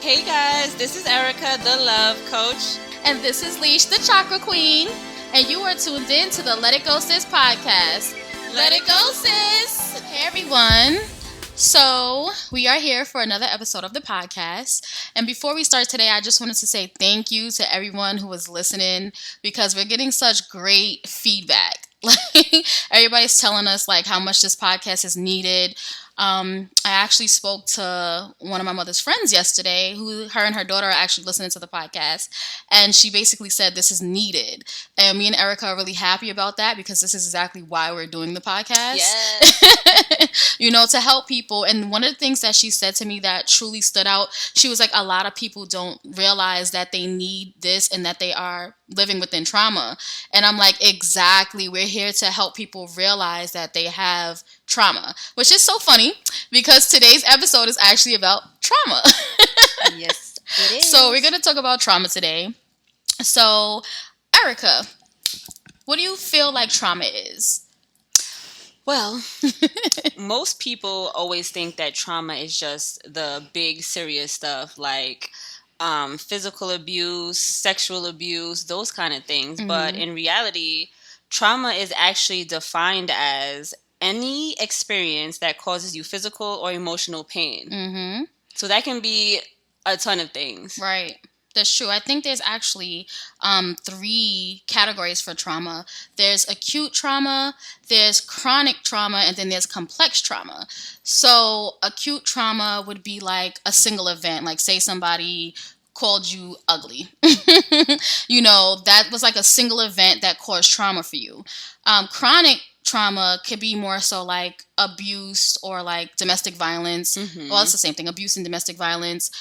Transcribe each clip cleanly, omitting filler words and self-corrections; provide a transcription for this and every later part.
Hey guys, this is Erica, the Love Coach. And this is Leash, the Chakra Queen. And you are tuned in to the Let It Go Sis podcast. Let it go, sis! Hey everyone. So, we are here for another episode of the podcast. And before we start today, I just wanted to say thank you to everyone who was listening because we're getting such great feedback. Like, everybody's telling us like how much this podcast is needed. I actually spoke to one of my mother's friends yesterday her and her daughter are actually listening to the podcast, and she basically said this is needed. And me and Erica are really happy about that because this is exactly why we're doing the podcast. Yes. To help people. And one of the things that she said to me that truly stood out, she was like, a lot of people don't realize that they need this and that they are living within trauma. And I'm like, exactly. We're here to help people realize that they have trauma, which is so funny because today's episode is actually about trauma. Yes, it is. So we're going to talk about trauma today. So, Erica, what do you feel like trauma is? Well, most people always think that trauma is just the big serious stuff like physical abuse, sexual abuse, those kind of things. Mm-hmm. But in reality, trauma is actually defined as any experience that causes you physical or emotional pain. Mm-hmm. So that can be a ton of things. Right. That's true. I think there's actually 3 categories for trauma. There's acute trauma, there's chronic trauma, and then there's complex trauma. So acute trauma would be like a single event, like say somebody called you ugly. That was like a single event that caused trauma for you. Chronic trauma could be more so like abuse or like domestic violence. Mm-hmm. Well, it's the same thing, abuse and domestic violence.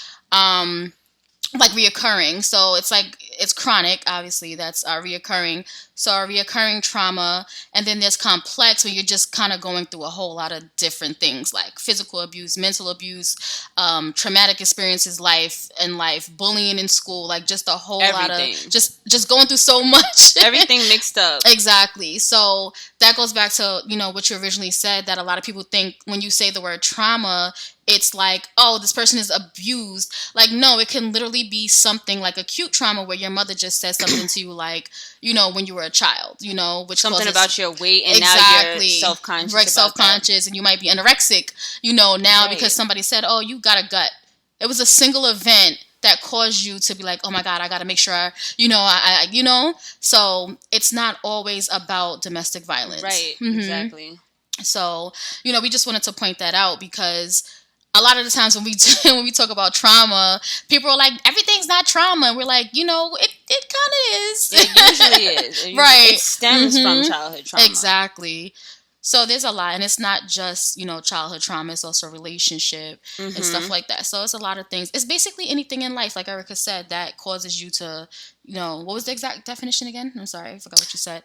Like reoccurring. So it's chronic, obviously, that's reoccurring. So a reoccurring trauma. And then there's complex, where you're just kind of going through a whole lot of different things like physical abuse, mental abuse, traumatic experiences, life, bullying in school, like just a whole lot of just going through so much. Everything mixed up. Exactly. So that goes back to, what you originally said, that a lot of people think when you say the word trauma, it's like, oh, this person is abused. Like, no, it can literally be something like acute trauma where your mother just said something to you like, when you were a child, which something about your weight and exactly. Now you're self-conscious. Right, self-conscious, and you might be anorexic, now right. Because somebody said, oh, you got a gut. It was a single event that caused you to be like, oh my God, I got to make sure, I. So it's not always about domestic violence. Right, mm-hmm. Exactly. So, we just wanted to point that out because a lot of the times when we talk about trauma, people are like, everything's not trauma. And we're like, it kind of is. It usually is. Right. It stems from childhood trauma. Exactly. So there's a lot. And it's not just, childhood trauma. It's also relationship and stuff like that. So it's a lot of things. It's basically anything in life, like Erica said, that causes you to, what was the exact definition again? I'm sorry, I forgot what you said.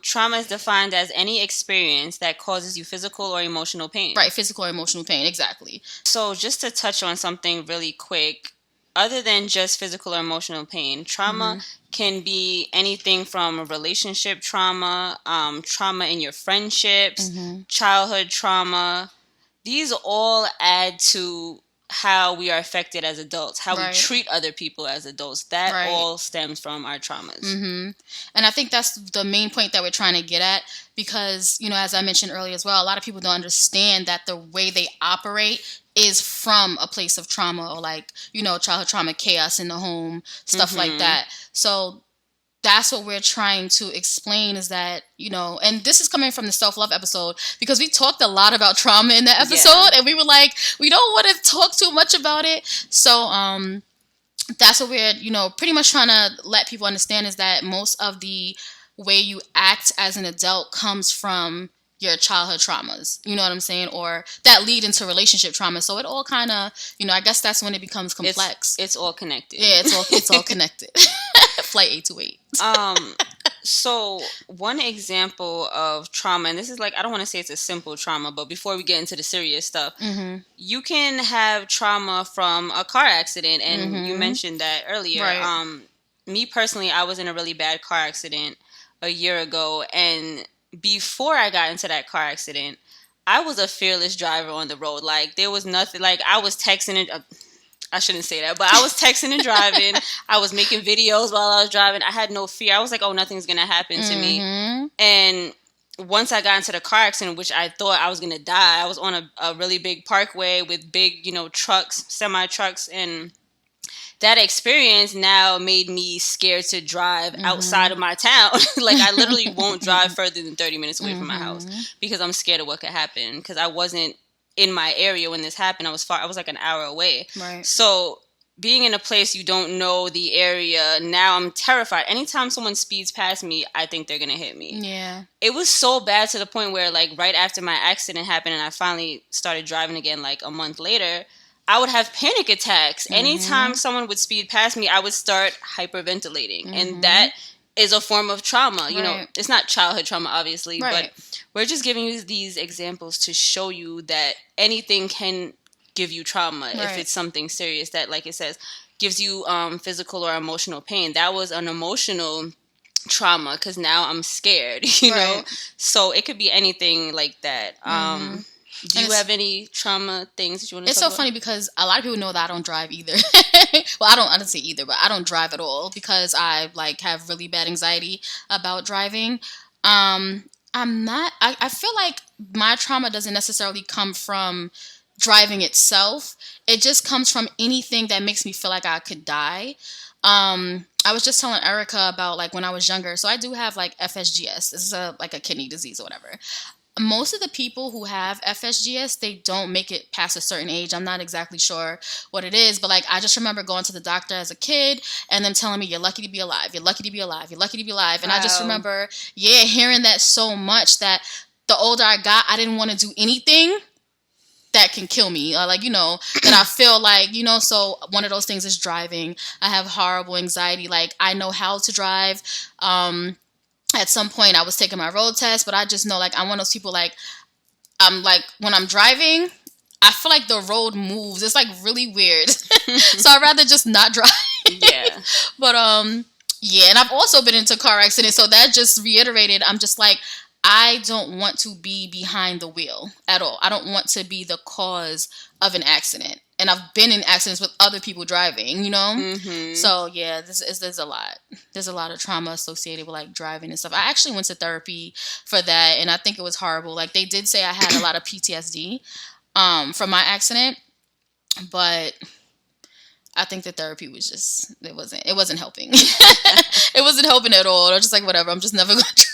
Trauma is defined as any experience that causes you physical or emotional pain. Right, physical or emotional pain, exactly. So just to touch on something really quick, other than just physical or emotional pain, trauma can be anything from relationship trauma, trauma in your friendships, childhood trauma. These all add to how we are affected as adults, how we treat other people as adults. That all stems from our traumas. Mm-hmm. And I think that's the main point that we're trying to get at because, as I mentioned earlier as well, a lot of people don't understand that the way they operate is from a place of trauma or like, childhood trauma, chaos in the home, stuff like that. So that's what we're trying to explain is that, and this is coming from the self-love episode because we talked a lot about trauma in that episode and we were like, we don't want to talk too much about it. So that's what we're, pretty much trying to let people understand is that most of the way you act as an adult comes from your childhood traumas, you know what I'm saying? Or that lead into relationship trauma. So it all kind of, I guess that's when it becomes complex. It's all connected. Yeah, it's all connected. Flight 828. So one example of trauma, and this is like, I don't want to say it's a simple trauma, but before we get into the serious stuff, you can have trauma from a car accident. And you mentioned that earlier. Right. Me personally, I was in a really bad car accident a year ago. And before I got into that car accident, I was a fearless driver on the road. Like, there was nothing, like, I was texting it. I shouldn't say that, but I was texting and driving. I was making videos while I was driving. I had no fear. I was like, oh, nothing's going to happen to me. And once I got into the car accident, which I thought I was going to die, I was on a really big parkway with big, trucks, semi-trucks, and that experience now made me scared to drive outside of my town. Like, I literally won't drive further than 30 minutes away from my house because I'm scared of what could happen, because I wasn't in my area when this happened. I was far. I was like an hour away. Right. So being in a place you don't know the area, now I'm terrified. Anytime someone speeds past me, I think they're going to hit me. Yeah. It was so bad to the point where, like, right after my accident happened and I finally started driving again, like a month later, I would have panic attacks. Anytime someone would speed past me, I would start hyperventilating. And that is a form of trauma. You know, it's not childhood trauma, obviously, but we're just giving you these examples to show you that anything can give you trauma if it's something serious that, like it says, gives you physical or emotional pain. That was an emotional trauma because now I'm scared, you know? So it could be anything like that. Do you have any trauma things that you want to talk about? It's so funny because a lot of people know that I don't drive either. Well, I don't say either, but I don't drive at all because I like have really bad anxiety about driving. I feel like my trauma doesn't necessarily come from driving itself. It just comes from anything that makes me feel like I could die. I was just telling Erica about like when I was younger. So I do have like FSGS. This is like a kidney disease or whatever. Most of the people who have FSGS, they don't make it past a certain age. I'm not exactly sure what it is, but like I just remember going to the doctor as a kid and them telling me, you're lucky to be alive, you're lucky to be alive, you're lucky to be alive. And I just remember, hearing that so much that the older I got, I didn't want to do anything that can kill me, like, that I feel like, so one of those things is driving. I have horrible anxiety. Like, I know how to drive. At some point I was taking my road test, but I just know, like, I'm one of those people, like, I'm like, when I'm driving, I feel like the road moves. It's like really weird. So I'd rather just not drive. Yeah. But, and I've also been into car accidents. So that just reiterated, I'm just like, I don't want to be behind the wheel at all. I don't want to be the cause of an accident. And I've been in accidents with other people driving, So yeah, there's a lot. There's a lot of trauma associated with like driving and stuff. I actually went to therapy for that, and I think it was horrible. Like they did say I had a lot of PTSD from my accident, but I think the therapy was just it wasn't helping. It wasn't helping at all. I was just like, whatever. I'm just never gonna try.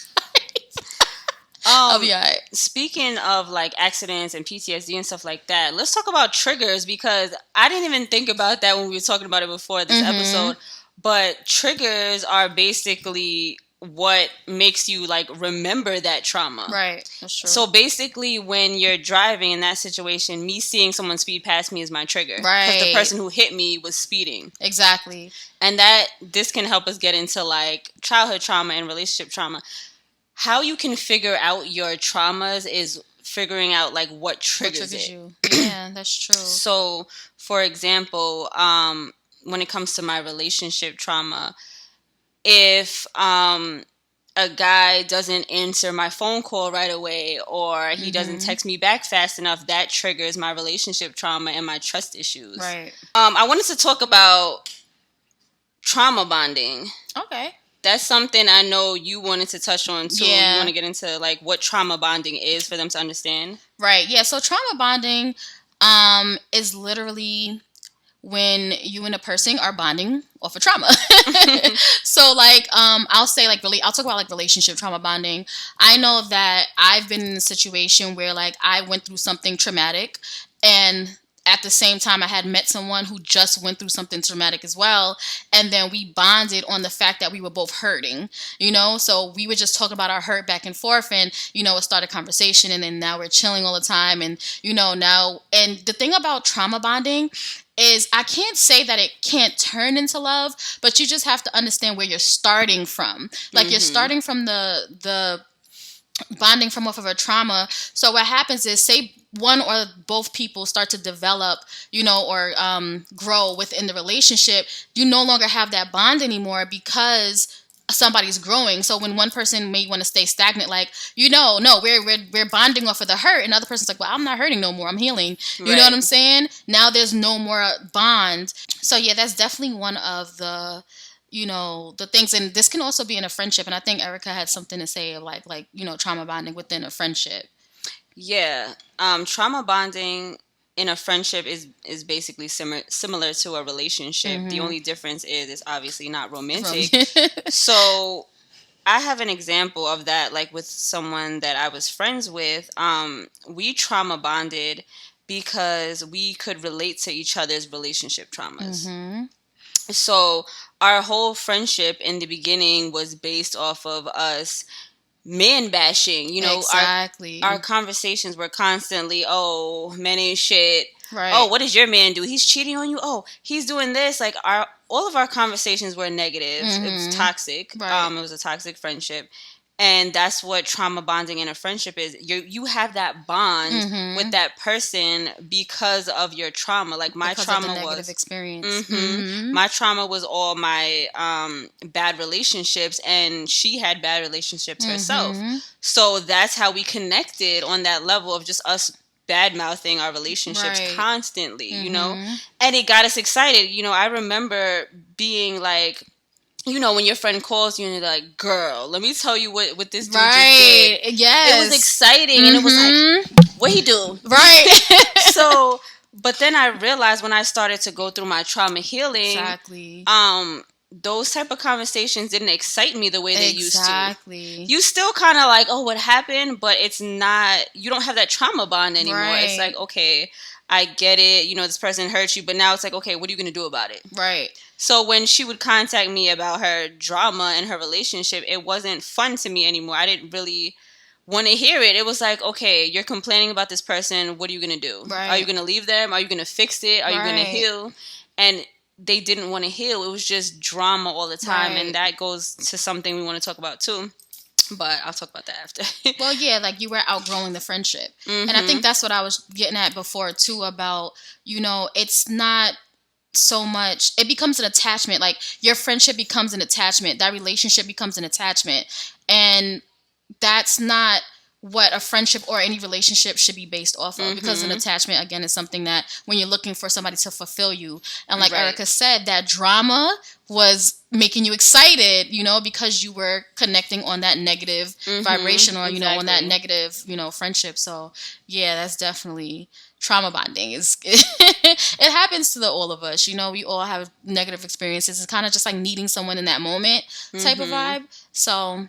I'll be all right. Speaking of like accidents and PTSD and stuff like that, let's talk about triggers, because I didn't even think about that when we were talking about it before this episode. But triggers are basically what makes you like remember that trauma. Right. That's true. So basically when you're driving in that situation, me seeing someone speed past me is my trigger. Right. Because the person who hit me was speeding. Exactly. And this can help us get into like childhood trauma and relationship trauma. How you can figure out your traumas is figuring out like what triggers it. You. Yeah, that's true. So, for example, when it comes to my relationship trauma, if a guy doesn't answer my phone call right away, or he doesn't text me back fast enough, that triggers my relationship trauma and my trust issues. Right. I wanted to talk about trauma bonding. Okay. That's something I know you wanted to touch on too. Yeah. You want to get into like what trauma bonding is for them to understand? Right. Yeah. So trauma bonding is literally when you and a person are bonding off of trauma. So like I'll say like I'll talk about like relationship trauma bonding. I know that I've been in a situation where like I went through something traumatic, and at the same time, I had met someone who just went through something traumatic as well. And then we bonded on the fact that we were both hurting, So we would just talk about our hurt back and forth, and, it started conversation, and then now we're chilling all the time. And, now, and the thing about trauma bonding is I can't say that it can't turn into love, but you just have to understand where you're starting from. Like you're starting from the bonding from off of a trauma. So what happens is, say one or both people start to develop, or grow within the relationship, you no longer have that bond anymore because somebody's growing. So when one person may want to stay stagnant, like, no, we're bonding off of the hurt, and the other person's like, well, I'm not hurting no more, I'm healing. You know what I'm saying? Now there's no more bond. So yeah, that's definitely one of the the things, and this can also be in a friendship. And I think Erica had something to say of like trauma bonding within a friendship. Yeah, trauma bonding in a friendship is basically similar to a relationship. The only difference is it's obviously not romantic. So I have an example of that, like with someone that I was friends with. We trauma bonded because we could relate to each other's relationship traumas. So our whole friendship in the beginning was based off of us man bashing. Exactly. Our conversations were constantly, oh, men ain't shit. Right. Oh, what does your man do? He's cheating on you. Oh, he's doing this. Like all of our conversations were negative. It was toxic. Right. It was a toxic friendship. And that's what trauma bonding in a friendship is. You have that bond with that person because of your trauma. Like my trauma of the negative was experience. My trauma was all my bad relationships, and she had bad relationships herself. So that's how we connected on that level of just us bad mouthing our relationships constantly, and it got us excited. I remember being like, when your friend calls you and you're like, girl, let me tell you what this dude just did. Yes. It was exciting, and it was like, what he do? Right. So, but then I realized when I started to go through my trauma healing, exactly. Those type of conversations didn't excite me the way they used to. Exactly. You still kind of like, oh, what happened? But it's not, you don't have that trauma bond anymore. Right. It's like, okay, I get it. This person hurt you, but now it's like, okay, what are you going to do about it? Right. So when she would contact me about her drama in her relationship, it wasn't fun to me anymore. I didn't really want to hear it. It was like, okay, you're complaining about this person. What are you going to do? Right. Are you going to leave them? Are you going to fix it? Are you going to heal? And they didn't want to heal. It was just drama all the time. Right. And that goes to something we want to talk about too. But I'll talk about that after. Well, yeah, like you were outgrowing the friendship. And I think that's what I was getting at before too about, it's not so much, it becomes an attachment. Like your friendship becomes an attachment. That relationship becomes an attachment. And that's not what a friendship or any relationship should be based off of, because an attachment, again, is something that when you're looking for somebody to fulfill you, and like Erica said, that drama was making you excited, because you were connecting on that negative vibration, or on that negative friendship. So yeah, that's definitely trauma bonding. It happens to all of us. We all have negative experiences. It's kind of just like needing someone in that moment type of vibe. So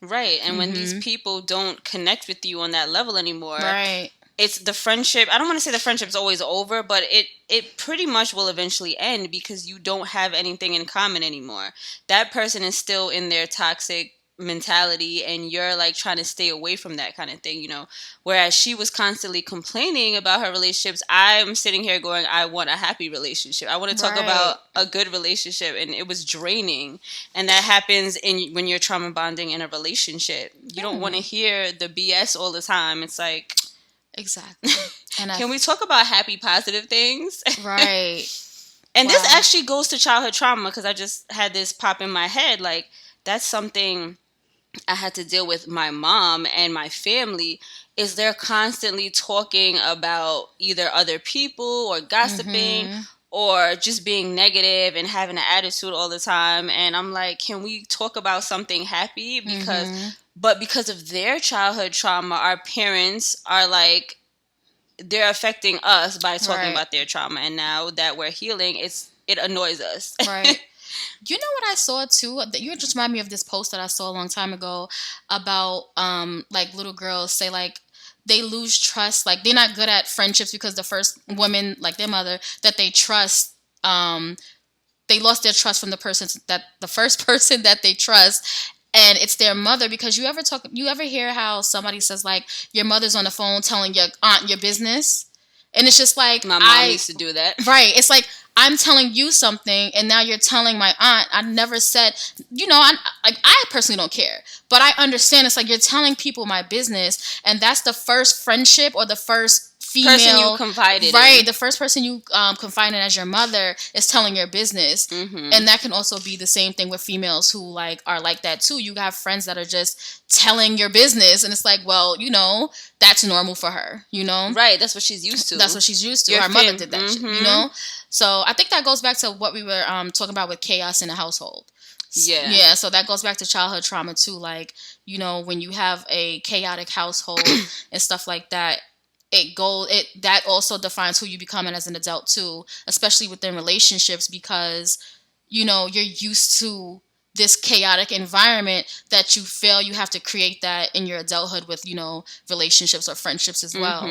right. And when these people don't connect with you on that level anymore, right, it's the friendship. I don't want to say the friendship's always over, but it pretty much will eventually end because you don't have anything in common anymore. That person is still in their toxic mentality, and you're like trying to stay away from that kind of thing, whereas she was constantly complaining about her relationships. I'm sitting here going, I want a happy relationship. I want to talk about a good relationship, and it was draining. And that happens when you're trauma bonding in a relationship. You don't want to hear the BS all the time. It's like, exactly. And can we talk about happy, positive things? Right. And this actually goes to childhood trauma, because I just had this pop in my head. Like, that's something I had to deal with my mom and my family, is they're constantly talking about either other people or gossiping or just being negative and having an attitude all the time. And I'm like, can we talk about something happy? Because of their childhood trauma, our parents are like, they're affecting us by talking about their trauma. And now that we're healing, it annoys us. Right. You know what I saw too? You just remind me of this post that I saw a long time ago about like little girls say like they lose trust, like they're not good at friendships because the first woman, like their mother, that they trust, they lost their trust from the first person that they trust, and it's their mother. Because you ever hear how somebody says like your mother's on the phone telling your aunt your business, and it's just like my mom used to do that. Right. It's like, I'm telling you something, and now you're telling my aunt. I never said, I personally don't care, but I understand. It's like you're telling people my business, and that's the first friendship or the first female person you confided right in. The first person you confide in as your mother is telling your business. And that can also be the same thing with females who like are like that too. You have friends that are just telling your business, and it's like, well, that's normal for her, right, that's what she's used to. That's what she's used to. Her mother did that shit. So I think that goes back to what we were talking about with chaos in the household. Yeah, so that goes back to childhood trauma too. Like, when you have a chaotic household and stuff like that, that also defines who you become as an adult too, especially within relationships, because you're used to this chaotic environment that you feel you have to create that in your adulthood with relationships or friendships as well.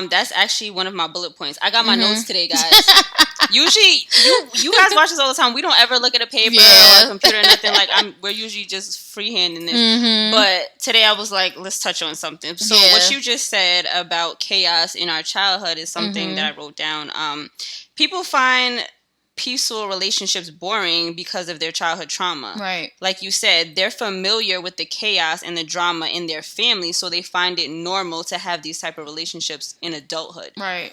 That's actually one of my bullet points. I got my notes today, guys. Usually, you guys watch this all the time. We don't ever look at a paper or a computer or nothing. Like, we're usually just freehanding this. But today I was like, let's touch on something. So what you just said about chaos in our childhood is something that I wrote down. People find peaceful relationships boring because of their childhood trauma. Right. Like you said, they're familiar with the chaos and the drama in their family, so they find it normal to have these type of relationships in adulthood. Right.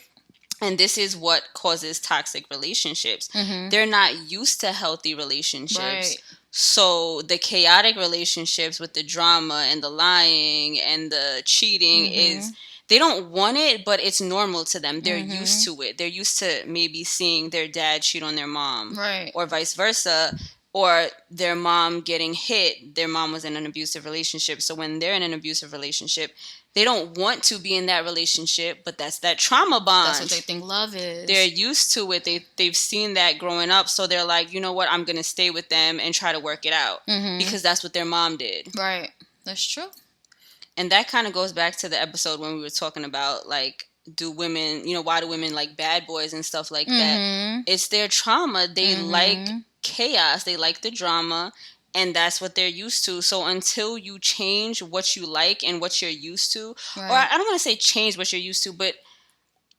And this is what causes toxic relationships. They're not used to healthy relationships. Right. So the chaotic relationships with the drama and the lying and the cheating is... They don't want it, but it's normal to them. They're used to it. They're used to maybe seeing their dad cheat on their mom. Right. Or vice versa. Or their mom getting hit. Their mom was in an abusive relationship. So when they're in an abusive relationship, they don't want to be in that relationship, but that's that trauma bond. That's what they think love is. They're used to it. They've seen that growing up. So they're like, you know what? I'm going to stay with them and try to work it out. Because that's what their mom did. Right. That's true. And that kind of goes back to the episode when we were talking about, like, do women, why do women like bad boys and stuff like that? It's their trauma. They like chaos. They like the drama. And that's what they're used to. So until you change what you like and what you're used to, or I don't want to say change what you're used to, but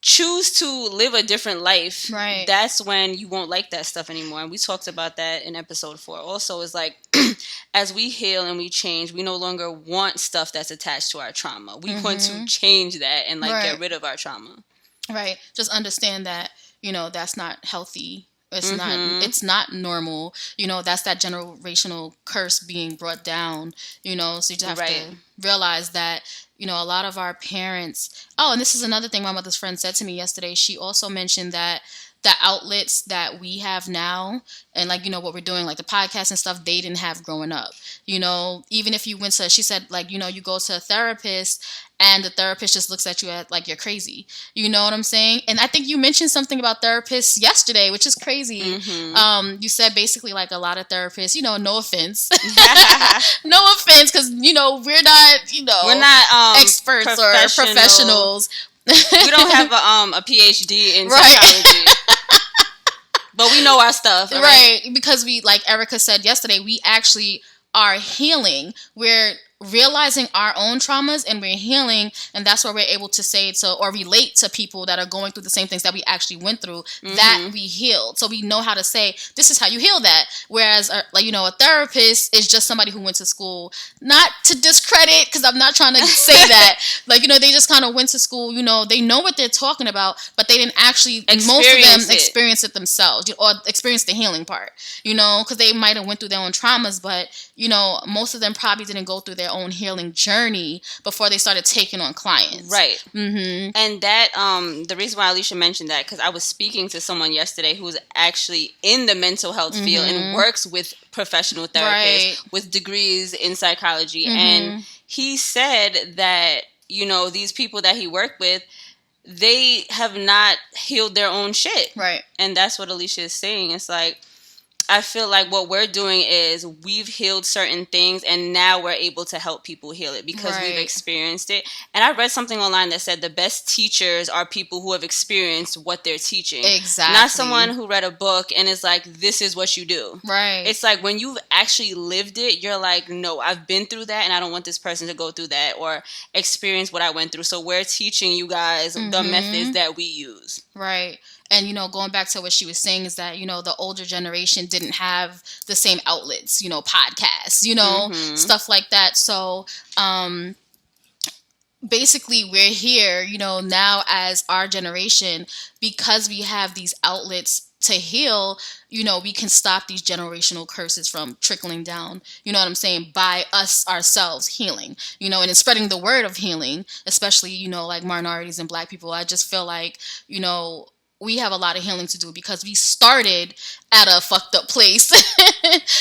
choose to live a different life, right, that's when you won't like that stuff anymore. And we talked about that in episode 4. Also, it's like, as we heal and we change, we no longer want stuff that's attached to our trauma. We want to change that and get rid of our trauma. Right. Just understand that, that's not healthy. It's not normal. That's that generational curse being brought down, so you just have to realize that, a lot of our parents. Oh, and this is another thing my mother's friend said to me yesterday. She also mentioned that the outlets that we have now and what we're doing, like the podcast and stuff, they didn't have growing up. Even if you went to, she said, you go to a therapist and the therapist just looks at you like you're crazy. You know what I'm saying? And I think you mentioned something about therapists yesterday, which is crazy. You said basically a lot of therapists, no offense. No offense, because, we're not experts or professionals. We don't have a PhD in psychology. But we know our stuff. Right. Because we, like Erica said yesterday, we actually are healing. We're realizing our own traumas and we're healing, and that's where we're able to say or relate to people that are going through the same things that we actually went through, that we healed. So we know how to say, this is how you heal that. Whereas a therapist is just somebody who went to school, not to discredit, because I'm not trying to say that, they just kind of went to school, they know what they're talking about, but they didn't actually, most of them experience it themselves, or experience the healing part, because they might have went through their own traumas, but most of them probably didn't go through their own healing journey before they started taking on clients. Right. And that, the reason why Alicia mentioned that, because I was speaking to someone yesterday who was actually in the mental health field and works with professional therapists with degrees in psychology. And he said that, these people that he worked with, they have not healed their own shit. Right. And that's what Alicia is saying. It's like, I feel like what we're doing is we've healed certain things and now we're able to help people heal it because we've experienced it. And I read something online that said the best teachers are people who have experienced what they're teaching. Exactly. Not someone who read a book and is like, this is what you do. Right. It's like when you've actually lived it, you're like, no, I've been through that and I don't want this person to go through that or experience what I went through. So we're teaching you guys the methods that we use. Right. And, going back to what she was saying is that, the older generation didn't have the same outlets, podcasts, stuff like that. So, basically we're here, now as our generation, because we have these outlets to heal, we can stop these generational curses from trickling down, you know what I'm saying, by us ourselves healing, and in spreading the word of healing, especially, like minorities and Black people. I just feel like, we have a lot of healing to do because we started at a fucked up place.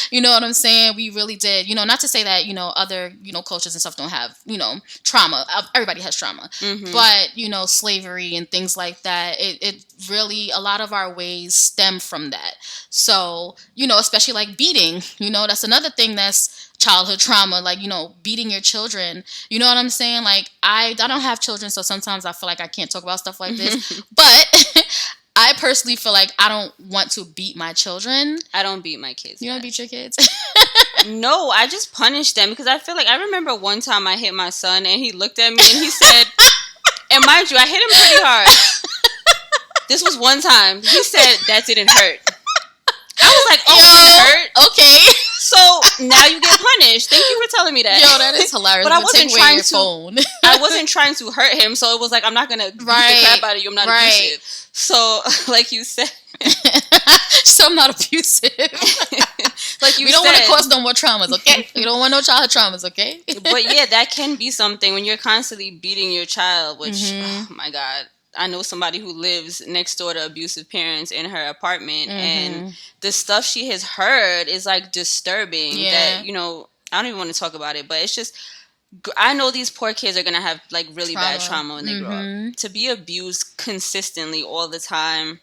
You know what I'm saying? We really did. Not to say that, other, cultures and stuff don't have, trauma. Everybody has trauma. Mm-hmm. But, slavery and things like that, it really, a lot of our ways stem from that. So, especially like beating, that's another thing that's childhood trauma, like, beating your children. You know what I'm saying? Like, I don't have children, so sometimes I feel like I can't talk about stuff like this. But I personally feel like I don't want to beat my children. I don't beat my kids. You don't beat your kids? No, I just punish them because I feel like, I remember one time I hit my son and he looked at me and he said, and mind you, I hit him pretty hard. This was one time. He said, "That didn't hurt." I was like, "Oh, it hurt? Okay." So now you get punished. Thank you for telling me that. Yo, that is hilarious. But I wasn't trying to. Phone. I wasn't trying to hurt him, so it was like, I'm not gonna beat the crap out of you. I'm not abusive. So, like you said, so I'm not abusive. Like you we don't want to cause no more traumas, okay? We don't want no childhood traumas, okay? But yeah, that can be something when you're constantly beating your child, which, oh my God. I know somebody who lives next door to abusive parents in her apartment, and the stuff she has heard is like disturbing. That, I don't even want to talk about it, but it's just, I know these poor kids are gonna have like really bad trauma when they grow up. To be abused consistently all the time,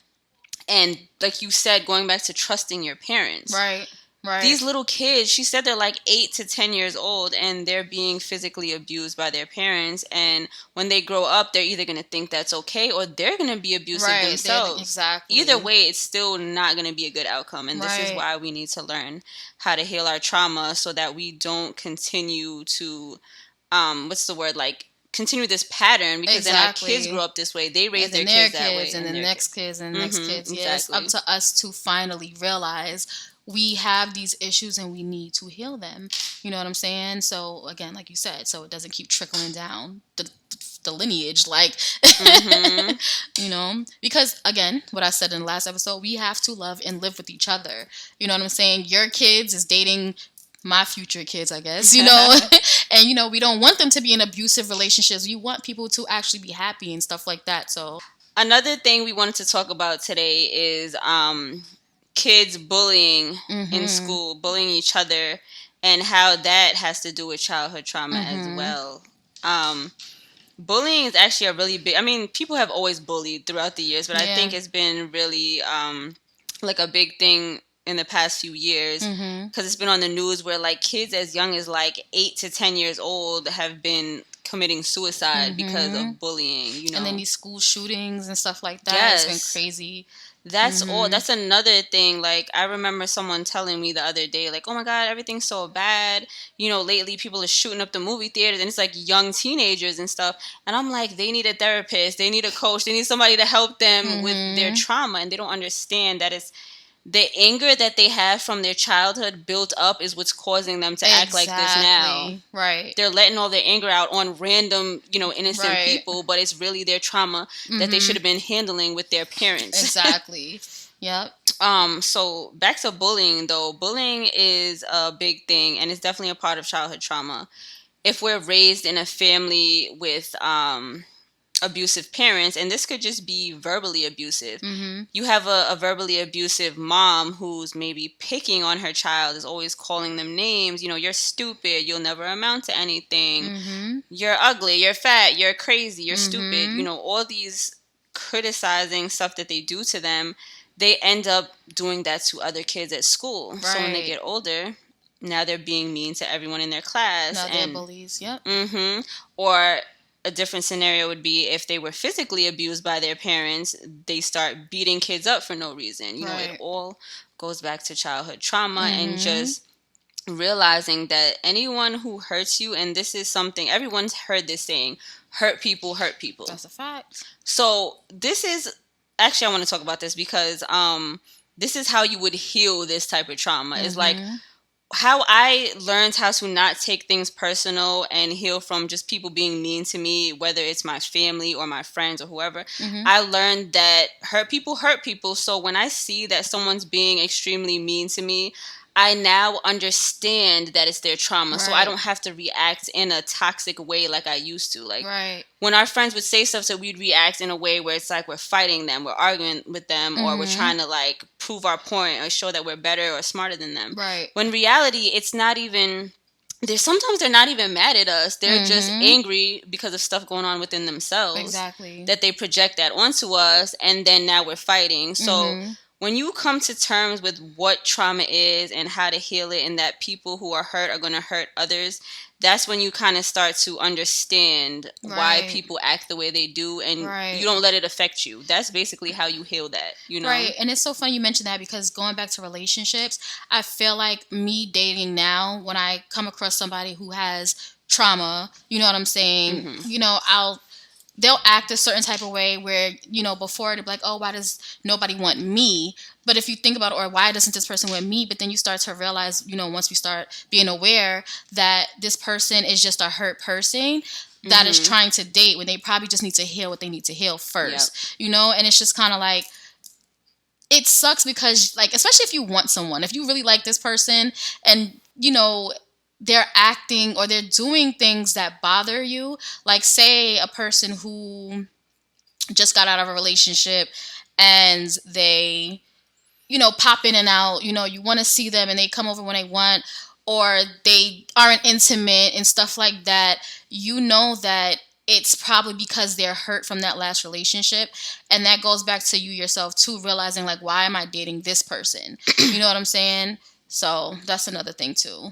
and like you said, going back to trusting your parents, right? These little kids, she said they're like 8 to 10 years old and they're being physically abused by their parents. And when they grow up, they're either going to think that's okay or they're going to be abusive themselves. Exactly. Either way, it's still not going to be a good outcome. And this is why we need to learn how to heal our trauma so that we don't continue to, continue this pattern, because then our kids grow up this way. They raise their kids that way. And the next kids and the next kids. Exactly. Yeah, it's up to us to finally realize we have these issues and we need to heal them. You know what I'm saying? So again, like you said, so it doesn't keep trickling down the lineage, like, because again, what I said in the last episode, we have to love and live with each other. You know what I'm saying? Your kids is dating my future kids, I guess, and, we don't want them to be in abusive relationships. We want people to actually be happy and stuff like that. So another thing we wanted to talk about today is, kids bullying in school, bullying each other, and how that has to do with childhood trauma as well. Bullying is actually a really big, people have always bullied throughout the years, but I think it's been really like a big thing in the past few years, because it's been on the news where like kids as young as like 8 to 10 years old have been committing suicide because of bullying, And then these school shootings and stuff like that. It's been crazy. That's all. That's another thing. Like, I remember someone telling me the other day, like, "Oh my God, everything's so bad. Lately people are shooting up the movie theaters, and it's like young teenagers and stuff." And I'm like, they need a therapist. They need a coach. They need somebody to help them with their trauma. And they don't understand that it's the anger that they have from their childhood built up is what's causing them to act like this now. Right. They're letting all their anger out on random, innocent people, but it's really their trauma that they should have been handling with their parents. Exactly. Yep. So back to bullying though. Bullying is a big thing, and it's definitely a part of childhood trauma. If we're raised in a family with abusive parents, and this could just be verbally abusive. You have a verbally abusive mom who's maybe picking on her child, is always calling them names. You're stupid, you'll never amount to anything, you're ugly, you're fat, you're crazy, you're stupid. All these criticizing stuff that they do to them, they end up doing that to other kids at school. Right. So when they get older, now they're being mean to everyone in their class. Now they're bullies. Yep. Or a different scenario would be if they were physically abused by their parents, they start beating kids up for no reason. It all goes back to childhood trauma and just realizing that anyone who hurts you, and this is something, everyone's heard this saying, hurt people hurt people. That's a fact. So this is, actually I want to talk about this because this is how you would heal this type of trauma. It's like, how I learned how to not take things personal and heal from just people being mean to me, whether it's my family or my friends or whoever. Mm-hmm. I learned that hurt people. So when I see that someone's being extremely mean to me, I now understand that it's their trauma. So I Right. don't have to react in a toxic way like I used to. Like Right. when our friends would say stuff, so we'd react in a way where it's like we're fighting them, we're arguing with them, or we're Mm-hmm. trying to like prove our point or show that we're better or smarter than them. Right. When reality, it's not even. There's sometimes they're not even mad at us. They're just Mm-hmm. angry because of stuff going on within themselves Exactly. that they project that onto us, and then now we're fighting. So Mm-hmm. when you come to terms with what trauma is and how to heal it, and that people who are hurt are going to hurt others, that's when you kind of start to understand why Right. people act the way they do, and Right. you don't let it affect you. That's basically how you heal that, you know? Right. And it's so funny you mentioned that, because going back to relationships, I feel like me dating now, when I come across somebody who has trauma, you know what I'm saying? Mm-hmm. You know, they'll act a certain type of way where, you know, before they'd be like, oh, why does nobody want me? But if you think about it, or why doesn't this person want me? But then you start to realize, you know, once we start being aware that this person is just a hurt person that is Mm-hmm. trying to date, when they probably just need to heal what they need to heal first, Yep. you know? And it's just kind of like, it sucks because, like, especially if you want someone, if you really like this person and, you know, they're acting or they're doing things that bother you, like, say a person who just got out of a relationship and they, you know, pop in and out, you know, you want to see them and they come over when they want, or they aren't intimate and stuff like that, you know that it's probably because they're hurt from that last relationship. And that goes back to you yourself too, realizing like, why am I dating this person? You know what I'm saying? So that's another thing too.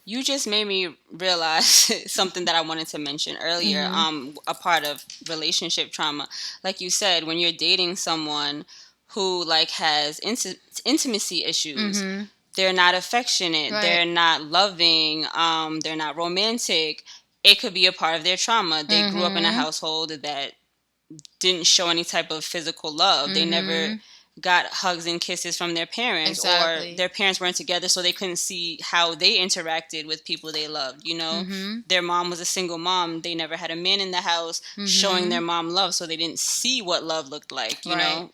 You just made me realize something that I wanted to mention earlier. Mm-hmm. A part of relationship trauma, like you said, when you're dating someone who like has intimacy issues, Mm-hmm. they're not affectionate, Right. they're not loving, they're not romantic. It could be a part of their trauma. They grew up in a Mm-hmm. household that didn't show any type of physical love. They never Mm-hmm. got hugs and kisses from their parents, or Exactly. their parents weren't together, so they couldn't see how they interacted with people they loved, you know? Mm-hmm. Their mom was a single mom. They never had a man in the house showing Mm-hmm. their mom love, so they didn't see what love looked like, you Right. know?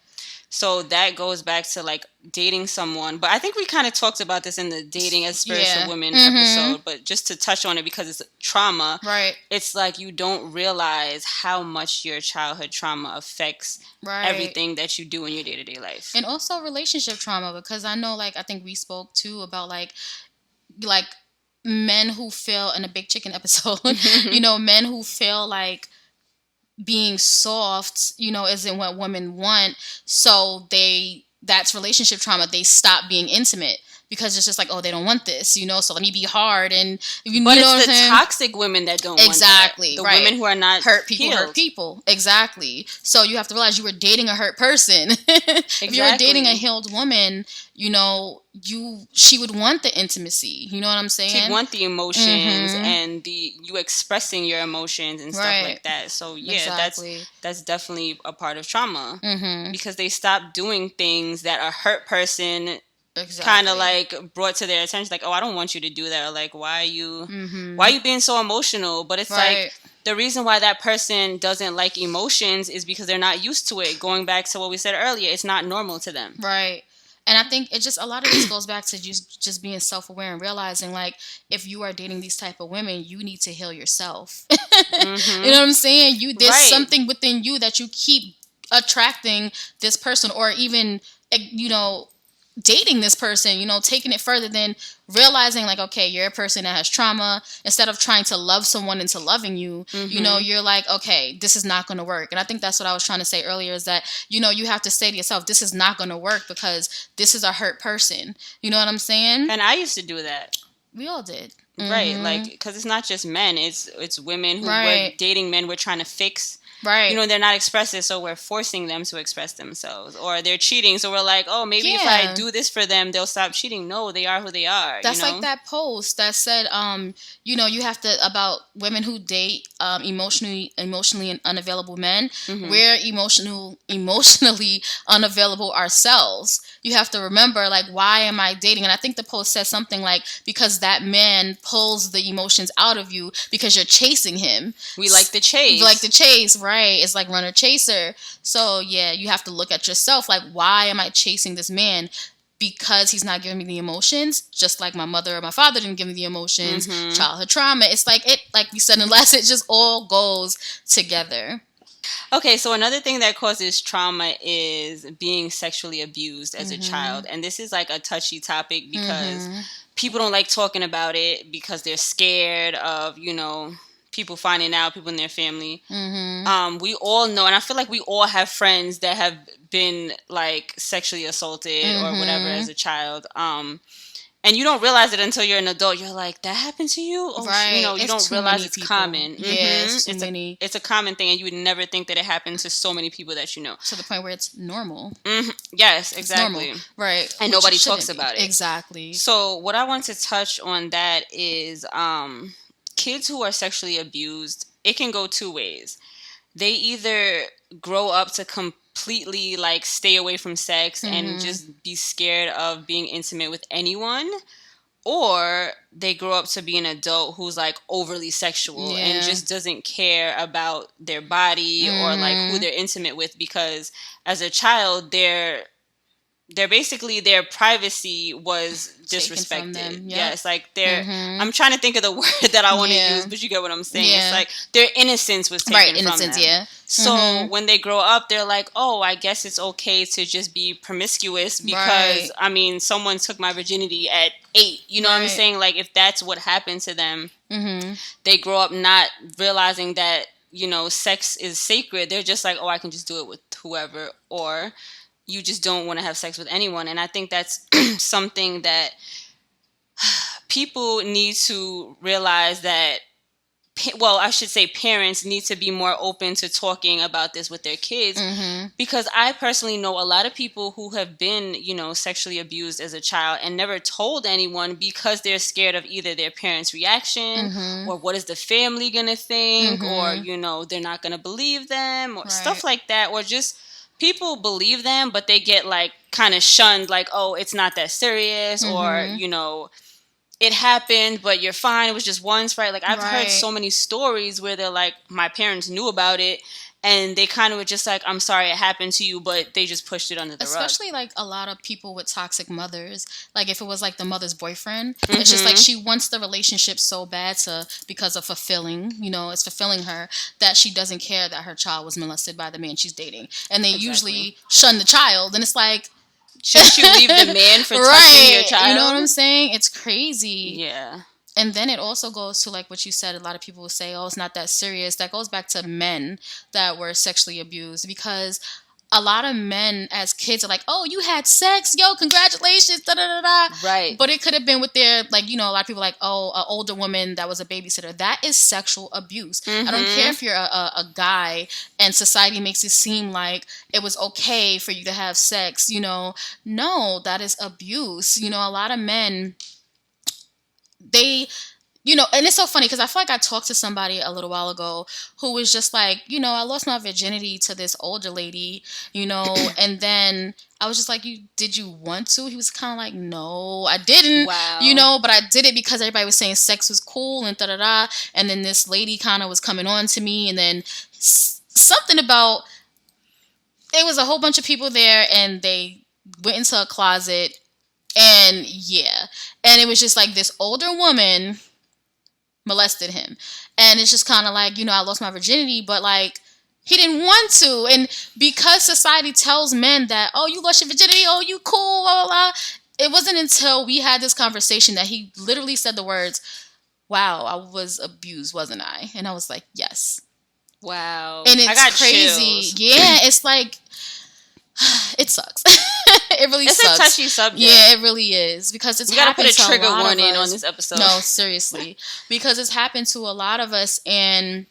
So that goes back to like dating someone. But I think we kind of talked about this in the dating as spiritual Yeah. women Mm-hmm. episode. But just to touch on it because it's trauma, Right. it's like you don't realize how much your childhood trauma affects Right. everything that you do in your day to day life. And also relationship trauma, because I know, like, I think we spoke too about like men who feel in a Big Chicken episode, you know, men who feel like being soft, you know, isn't what women want. So that's relationship trauma. They stop being intimate because it's just like, oh, they don't want this, you know, so let me be hard. And you But know what I'm it's the saying? toxic women that don't Exactly, want that. The right. women who are not Hurt people healed. hurt people. Exactly. So you have to realize you were dating a hurt person. If you were dating a healed woman, you know, she would want the intimacy. You know what I'm saying? She'd want the emotions Mhm. and you expressing your emotions and stuff Right. like that. So yeah, Exactly. that's definitely a part of trauma Mm-hmm. because they stop doing things that a hurt person Exactly. kind of like brought to their attention, like, oh, I don't want you to do that, or like, why are you Mm-hmm. being so emotional? But it's Right. like the reason why that person doesn't like emotions is because they're not used to it. Going back to what we said earlier, it's not normal to them. Right. And I think it just, a lot of this goes back to just being self-aware and realizing, like, if you are dating these type of women, you need to heal yourself. Mm-hmm. You know what I'm saying? There's Right. something within you that you keep attracting this person, or even, you know, dating this person, you know, taking it further than realizing like, okay, you're a person that has trauma. Instead of trying to love someone into loving you, you know, you're like, okay, this is not going to work. And I think that's what I was trying to say earlier, is that, you know, you have to say to yourself, this is not going to work because this is a hurt person. You know what I'm saying? And I used to do that. We all did. Right, Mhm. like, because it's not just men, it's women who Right. were dating men we're trying to fix Right. They're not expressive, so we're forcing them to express themselves. Or they're cheating, so we're like, oh, maybe if I do this for them, they'll stop cheating. No, they are who they are. That's like that post that said, you have to, about women who date emotionally unavailable men. We're emotionally unavailable ourselves. You have to remember, like, why am I dating? And I think the post says something like, because that man pulls the emotions out of you because you're chasing him. We like the chase. Right? It's like runner chaser. So yeah, you have to look at yourself, like, why am I chasing this man? Because he's not giving me the emotions, just like my mother or my father didn't give me the emotions. Childhood trauma. It's like we said in the last, it just all goes together. Okay, so another thing that causes trauma is being sexually abused as a child. And this is like a touchy topic because people don't like talking about it because they're scared of, people finding out, people in their family. We all know, and I feel like we all have friends that have been like sexually assaulted or whatever as a child. And you don't realize it until you're an adult. You're like, that happened to you? Oh, right. You don't realize it's common. Yeah, it's a common thing, and you would never think that it happened to so many people that you know. To the point where it's normal. Yes, exactly. Right. And nobody talks about it. Exactly. So what I want to touch on that is kids who are sexually abused, it can go two ways. They either grow up to completely like stay away from sex and just be scared of being intimate with anyone, or they grow up to be an adult who's like overly sexual and just doesn't care about their body or like who they're intimate with, because as a child basically their privacy was disrespected. Yep. Yeah, it's like I'm trying to think of the word that I want to use, but you get what I'm saying. It's like their innocence was taken from them. Yeah. So when they grow up, they're like, oh, I guess it's okay to just be promiscuous because, I mean, someone took my virginity at 8. You know what I'm saying? Like, if that's what happened to them, they grow up not realizing that, sex is sacred. They're just like, oh, I can just do it with whoever, or you just don't want to have sex with anyone. And I think that's something that people need to realize, that, well, I should say parents need to be more open to talking about this with their kids, because I personally know a lot of people who have been, sexually abused as a child and never told anyone because they're scared of either their parents' reaction or what is the family going to think, or, they're not going to believe them or stuff like that, or just people believe them, but they get like kind of shunned, like, oh, it's not that serious, or, it happened, but you're fine. It was just once, right? Like, I've heard so many stories where they're like, my parents knew about it, and they kind of were just like, I'm sorry it happened to you, but they just pushed it under the rug. Especially, like, a lot of people with toxic mothers. Like, if it was, like, the mother's boyfriend, it's just, like, she wants the relationship so bad because of fulfilling, it's fulfilling her, that she doesn't care that her child was molested by the man she's dating. And they usually shun the child, and it's like, shouldn't you leave the man for touching your child? You know what I'm saying? It's crazy. Yeah. And then it also goes to, like what you said, a lot of people will say, oh, it's not that serious. That goes back to men that were sexually abused, because a lot of men as kids are like, oh, you had sex? Yo, congratulations, da-da-da-da. Right. But it could have been with their, like, a lot of people are like, oh, an older woman that was a babysitter. That is sexual abuse. I don't care if you're a guy and society makes it seem like it was okay for you to have sex, No, that is abuse. A lot of men, they... and it's so funny because I feel like I talked to somebody a little while ago who was just like, I lost my virginity to this older lady, and then I was just like, did you want to? He was kind of like, no, I didn't, but I did it because everybody was saying sex was cool and da-da-da, and then this lady kind of was coming on to me, and then something about, there was a whole bunch of people there, and they went into a closet, and and it was just like this older woman molested him, and it's just kind of like, I lost my virginity, but like he didn't want to, and because society tells men that, oh, you lost your virginity, oh, you cool, blah blah blah, it wasn't until we had this conversation that he literally said the words, wow, I was abused, wasn't I? And I was like, yes. Wow. And it's I got crazy. Chills. Yeah, it's like, it sucks. It really sucks. It's a touchy subject. Yeah, it really is, because it's happened to a lot of us. We gotta put a trigger warning on this episode. No, seriously, because it's happened to a lot of us, and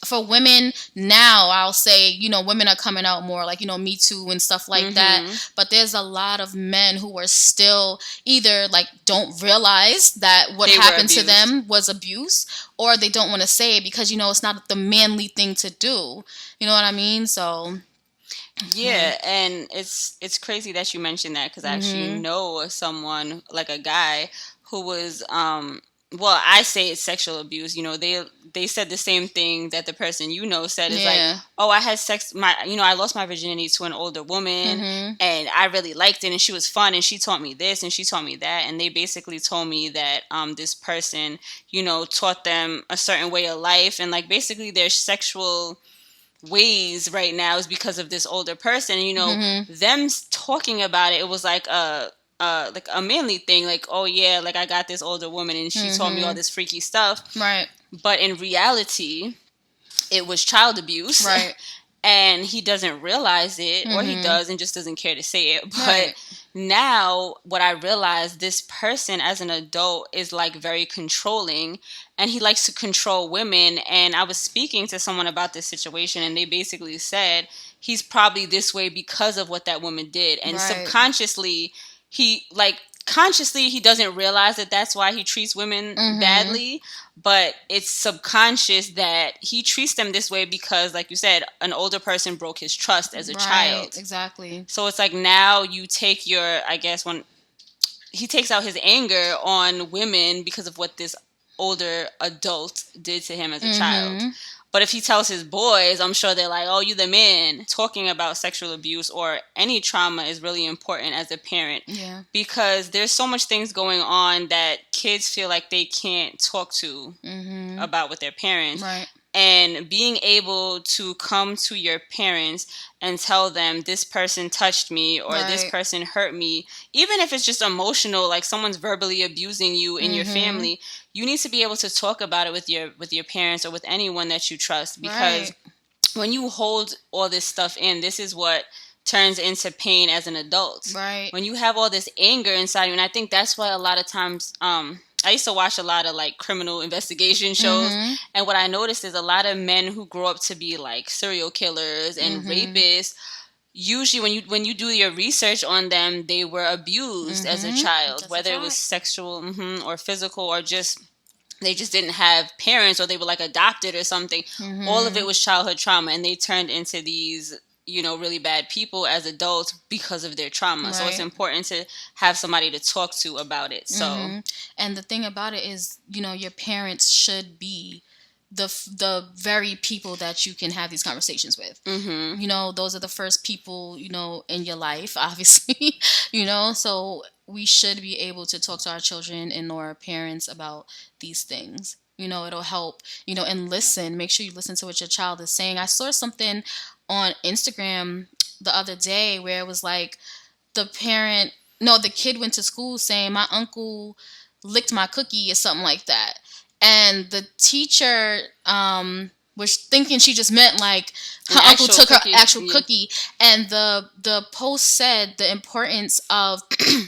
for women now, I'll say, women are coming out more, like, Me Too and stuff like that. But there's a lot of men who are still either like don't realize that what happened to them was abuse, or they don't want to say it because, it's not the manly thing to do. You know what I mean? So yeah, and it's crazy that you mentioned that, because I actually know someone, like a guy, who was well, I say it's sexual abuse. They said the same thing that the person said, is like, oh, I had sex, I lost my virginity to an older woman, and I really liked it, and she was fun, and she taught me this and she taught me that, and they basically told me that this person taught them a certain way of life, and like basically their sexual ways right now is because of this older person. Them talking about it, it was like a manly thing, like, oh yeah, like I got this older woman and she told me all this freaky stuff, right? But in reality, it was child abuse, right? And he doesn't realize it, or he does and just doesn't care to say it. But now what I realize, this person as an adult is like very controlling, and he likes to control women. And I was speaking to someone about this situation, and they basically said he's probably this way because of what that woman did. And subconsciously, consciously he doesn't realize that that's why he treats women badly, but it's subconscious that he treats them this way because, like you said, an older person broke his trust as a child. Exactly. So it's like, now you take I guess when he takes out his anger on women because of what this older adult did to him as a child. But if he tells his boys, I'm sure they're like, oh, you the man. Talking about sexual abuse or any trauma is really important as a parent. Yeah. Because there's so much things going on that kids feel like they can't talk to about with their parents. Right. And being able to come to your parents and tell them, this person touched me, or this person hurt me, even if it's just emotional, like someone's verbally abusing you in your family, you need to be able to talk about it with your parents or with anyone that you trust. Because when you hold all this stuff in, this is what turns into pain as an adult. Right. When you have all this anger inside you, and I think that's why a lot of times I used to watch a lot of like criminal investigation shows, and what I noticed is a lot of men who grow up to be like serial killers and rapists, usually when you do your research on them, they were abused as a child, whether it was sexual or physical, or just they just didn't have parents, or they were like adopted or something. All of it was childhood trauma, and they turned into these really bad people as adults because of their trauma. So it's important to have somebody to talk to about it. So and the thing about it is, your parents should be the very people that you can have these conversations with. Those are the first people, in your life, obviously. So we should be able to talk to our children and our parents about these things. It'll help, and listen. Make sure you listen to what your child is saying. I saw something on Instagram the other day where it was like the kid went to school saying, my uncle licked my cookie or something like that. And the teacher was thinking she just meant like her uncle took her actual cookie. And the post said the importance of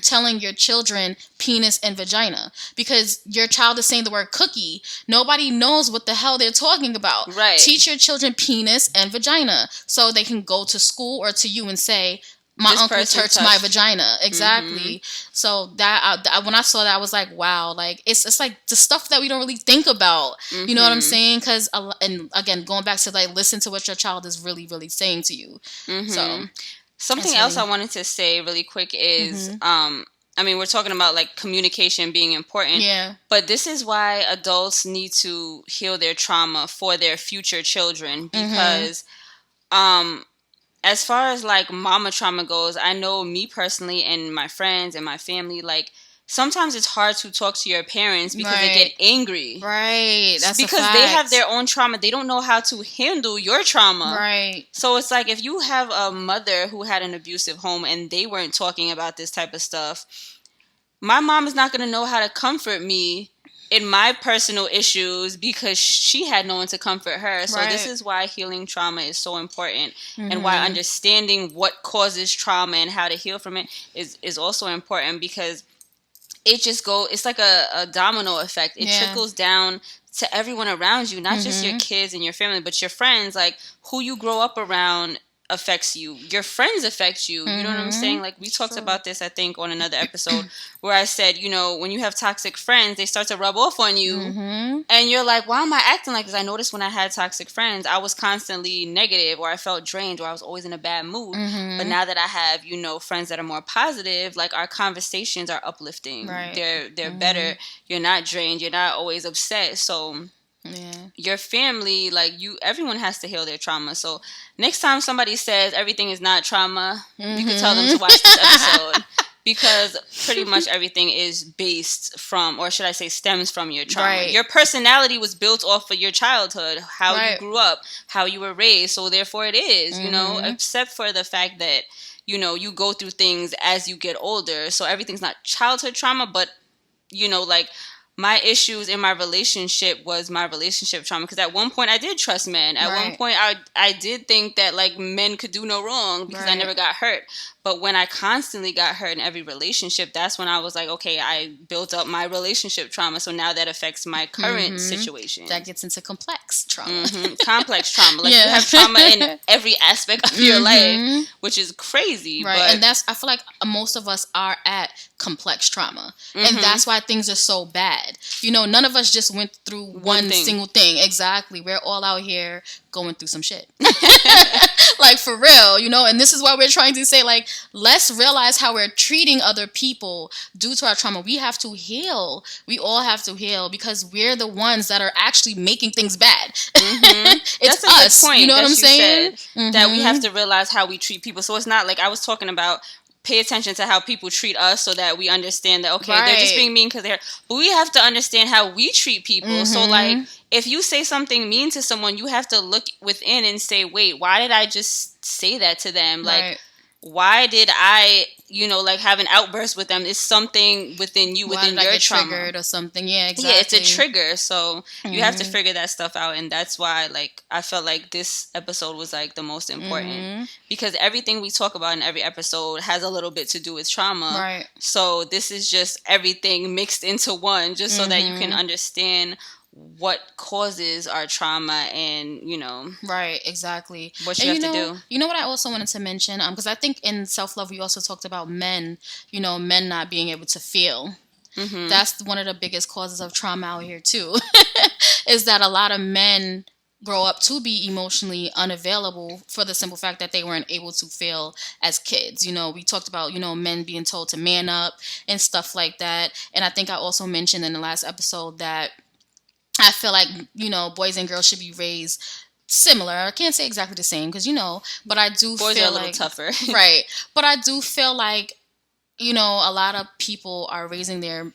telling your children penis and vagina, because your child is saying the word cookie. Nobody knows what the hell they're talking about. Right. Teach your children penis and vagina so they can go to school or to you and say, my uncle touched my vagina. Exactly. So that when I saw that, I was like, wow, like it's like the stuff that we don't really think about. You know what I'm saying? Because and again, going back to like, listen to what your child is really, really saying to you. So something else I wanted to say really quick is, we're talking about like communication being important. Yeah. But this is why adults need to heal their trauma for their future children, because as far as like mama trauma goes, I know me personally and my friends and my family, like sometimes it's hard to talk to your parents because they get angry. Right. That's because they have their own trauma. They don't know how to handle your trauma. Right. So it's like, if you have a mother who had an abusive home and they weren't talking about this type of stuff, my mom is not going to know how to comfort me in my personal issues because she had no one to comfort her. So this is why healing trauma is so important, and why understanding what causes trauma and how to heal from it is also important, because it's like a domino effect. It trickles down to everyone around you, not just your kids and your family, but your friends. Like, who you grow up around affects you. Your friends affect you. You know what I'm saying? Like, we talked about this, I think, on another episode where I said, you know, when you have toxic friends, they start to rub off on you. And you're like, why am I acting like this? I noticed when I had toxic friends, I was constantly negative, or I felt drained, or I was always in a bad mood. But now that I have, you know, friends that are more positive, like, our conversations are uplifting. Right. They're better. You're not drained. You're not always upset. So your family, like, everyone has to heal their trauma. So next time somebody says everything is not trauma, you can tell them to watch this episode. Because pretty much everything is based from, or should I say, stems from your trauma. Right. Your personality was built off of your childhood, how you grew up, how you were raised. So therefore it is, you know, except for the fact that, you know, you go through things as you get older. So everything's not childhood trauma, but, you know, like, my issues in my relationship was my relationship trauma. Because at one point I did trust men. At one point I did think that, like, men could do no wrong because I never got hurt. But when I constantly got hurt in every relationship, that's when I was like, okay, I built up my relationship trauma. So now that affects my current situation. That gets into complex trauma. Complex trauma. Like, you have trauma in every aspect of your life, which is crazy. Right. But and I feel like most of us are at complex trauma. And that's why things are so bad. You know, none of us just went through one single thing. Exactly. We're all out here going through some shit. Like, for real, you know, and this is why we're trying to say, like, let's realize how we're treating other people due to our trauma. We have to heal. We all have to heal, because we're the ones that are actually making things bad. It's that's a us. good point. You know what I'm saying? That we have to realize how we treat people. So it's not like I was talking about. Pay attention to how people treat us so that we understand that, okay, they're just being mean because they're... But we have to understand how we treat people. So, like, if you say something mean to someone, you have to look within and say, wait, why did I just say that to them? Like, why did I, you know, like, have an outburst with them? It's something within you, within your trauma. Triggered or something. Yeah, exactly. Yeah, it's a trigger. So you have to figure that stuff out. And that's why, like, I felt like this episode was, like, the most important. Because everything we talk about in every episode has a little bit to do with trauma. Right. So this is just everything mixed into one, just so that you can understand what causes our trauma and, you know. Right, exactly. What you have to do. You know what I also wanted to mention? Because I think in self-love we also talked about men, you know, men not being able to feel. That's one of the biggest causes of trauma out here too. Is that a lot of men grow up to be emotionally unavailable for the simple fact that they weren't able to feel as kids. You know, we talked about, you know, men being told to man up and stuff like that. And I think I also mentioned in the last episode that I feel like, you know, boys and girls should be raised similar. I can't say exactly the same because, you know, but I do boys feel are a little like tougher. Right. But I do feel like, you know, a lot of people are raising their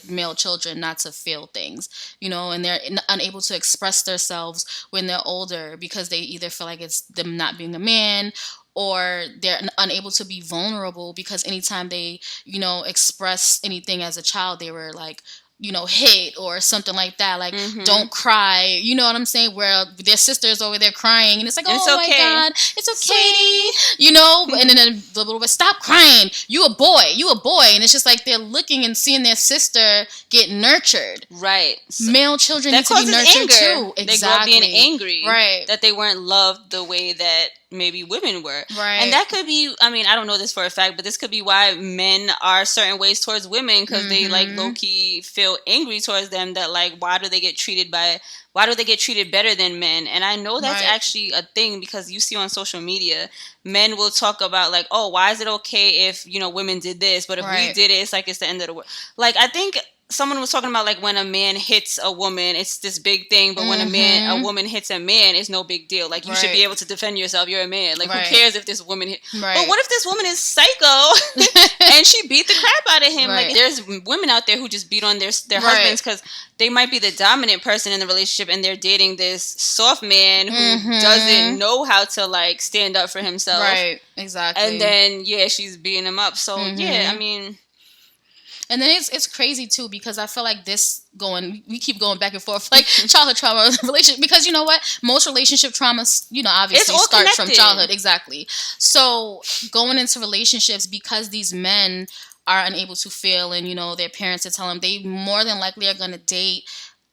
male children not to feel things, you know, and they're unable to express themselves when they're older because they either feel like it's them not being a man, or they're unable to be vulnerable because anytime they, you know, express anything as a child, they were like, you know, hit or something like that. Like, don't cry. You know what I'm saying? Where their sister's over there crying, and it's like, oh my God, it's okay. Sweetie. You know, and then the little bit, stop crying. You a boy. And it's just like they're looking and seeing their sister get nurtured. Right. So male children need to be nurtured anger. too. Exactly. They grow up being angry. Right. That they weren't loved the way that maybe women were. Right. And that could be, I mean, I don't know this for a fact, but this could be why men are certain ways towards women, because they, like, low-key feel angry towards them, that, like, why do they get treated better than men? And I know that's actually a thing, because you see on social media, men will talk about, like, oh, why is it okay if, you know, women did this, but if we did it, it's like it's the end of the world. Like, I think someone was talking about, like, when a man hits a woman, it's this big thing, but when a woman hits a man, it's no big deal. Like, you should be able to defend yourself. You're a man. Like, who cares if this woman hit? But what if this woman is psycho and she beat the crap out of him? Like, there's women out there who just beat on their husbands because they might be the dominant person in the relationship, and they're dating this soft man who doesn't know how to, like, stand up for himself. Right, exactly. And then, she's beating him up. So, I mean... And then it's crazy too, because I feel like we keep going back and forth, like childhood trauma, relationship, because you know what? Most relationship traumas, you know, obviously start from childhood. Exactly. So going into relationships, because these men are unable to feel, and, you know, their parents are telling them they more than likely are going to date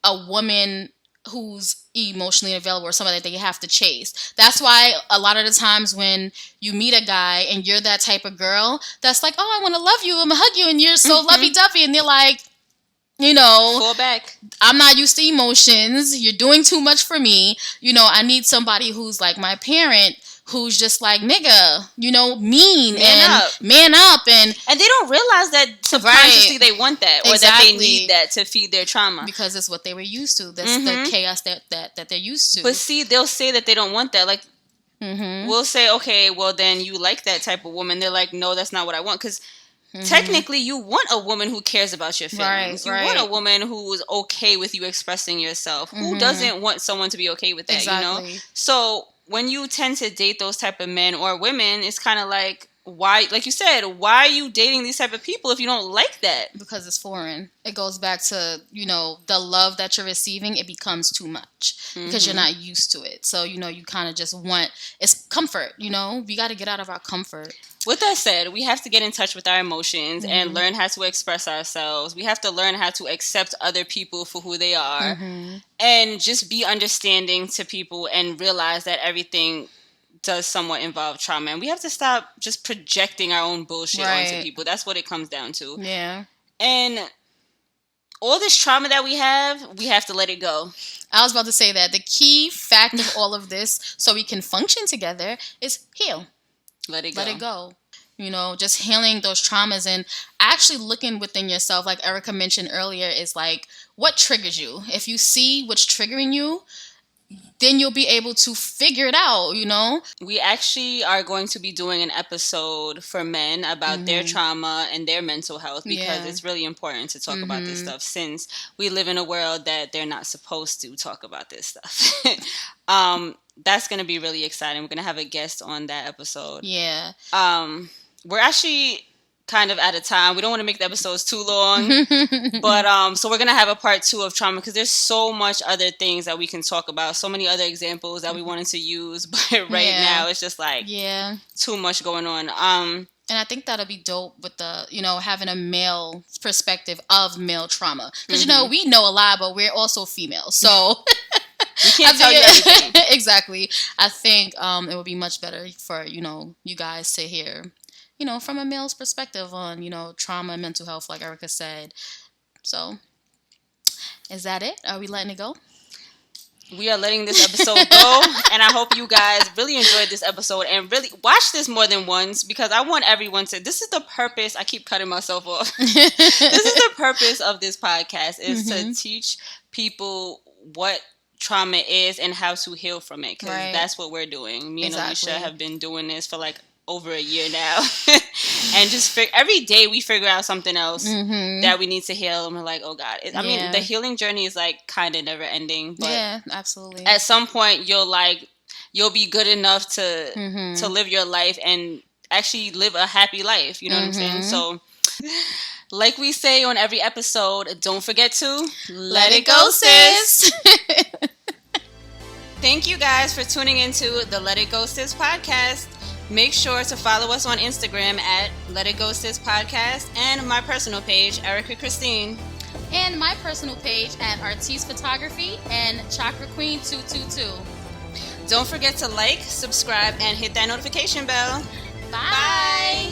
a woman who's emotionally available or somebody that you have to chase. That's why a lot of the times when you meet a guy and you're that type of girl that's like, oh, I want to love you, I'm gonna hug you, and you're so lovey-dovey, and they're like, fall back. I'm not used to emotions. You're doing too much for me. I need somebody who's like my parent, who's just like, nigga, mean man up. And they don't realize that subconsciously they want that, or that they need that to feed their trauma. Because it's what they were used to. That's the chaos that they're used to. But see, they'll say that they don't want that. Like, we'll say, okay, well, then you like that type of woman. They're like, no, that's not what I want. Because technically, you want a woman who cares about your feelings. Right. You want a woman who is okay with you expressing yourself. Who doesn't want someone to be okay with that, Exactly. So when you tend to date those type of men or women, it's kind of like, why, like you said, why are you dating these type of people if you don't like that? Because it's foreign. It goes back to, the love that you're receiving, it becomes too much because you're not used to it. So, you kind of just want, it's comfort, we got to get out of our comfort. With that said, we have to get in touch with our emotions and learn how to express ourselves. We have to learn how to accept other people for who they are and just be understanding to people and realize that everything does somewhat involve trauma. And we have to stop just projecting our own bullshit onto people. That's what it comes down to. Yeah. And all this trauma that we have to let it go. I was about to say that. The key fact of all of this, so we can function together, is heal. Let it go. Let it go. Just healing those traumas and actually looking within yourself, like Erica mentioned earlier, is like, what triggers you? If you see what's triggering you, then you'll be able to figure it out, We actually are going to be doing an episode for men about their trauma and their mental health because it's really important to talk about this stuff since we live in a world that they're not supposed to talk about this stuff. That's going to be really exciting. We're going to have a guest on that episode. Yeah. We're actually kind of out of time. We don't want to make the episodes too long. But so we're going to have a part 2 of trauma because there's so much other things that we can talk about. So many other examples that we wanted to use. But now it's just like too much going on. And I think that'll be dope with the, having a male perspective of male trauma. Because, we know a lot, but we're also female. So... We can't tell you everything. Exactly. I think it would be much better for, you guys to hear, from a male's perspective on, trauma and mental health, like Erica said. So, is that it? Are we letting it go? We are letting this episode go, and I hope you guys really enjoyed this episode and really watch this more than once because I want everyone to. This is the purpose. I keep cutting myself off. This is the purpose of this podcast is to teach people what trauma is and how to heal from it because that's what we're doing. Me and Alicia have been doing this for like over a year now and just every day we figure out something else that we need to heal and we're like, oh God. I mean, the healing journey is like kind of never ending, but absolutely. At some point you'll be good enough to live your life and actually live a happy life. You know what I'm saying? So like we say on every episode, don't forget to let it go, sis. Thank you guys for tuning into the Let It Go Sis podcast. Make sure to follow us on Instagram at Let It Go Sis podcast and my personal page, Erica Christine. And my personal page at Artiste Photography and Chakra Queen 222. Don't forget to like, subscribe, and hit that notification bell. Bye.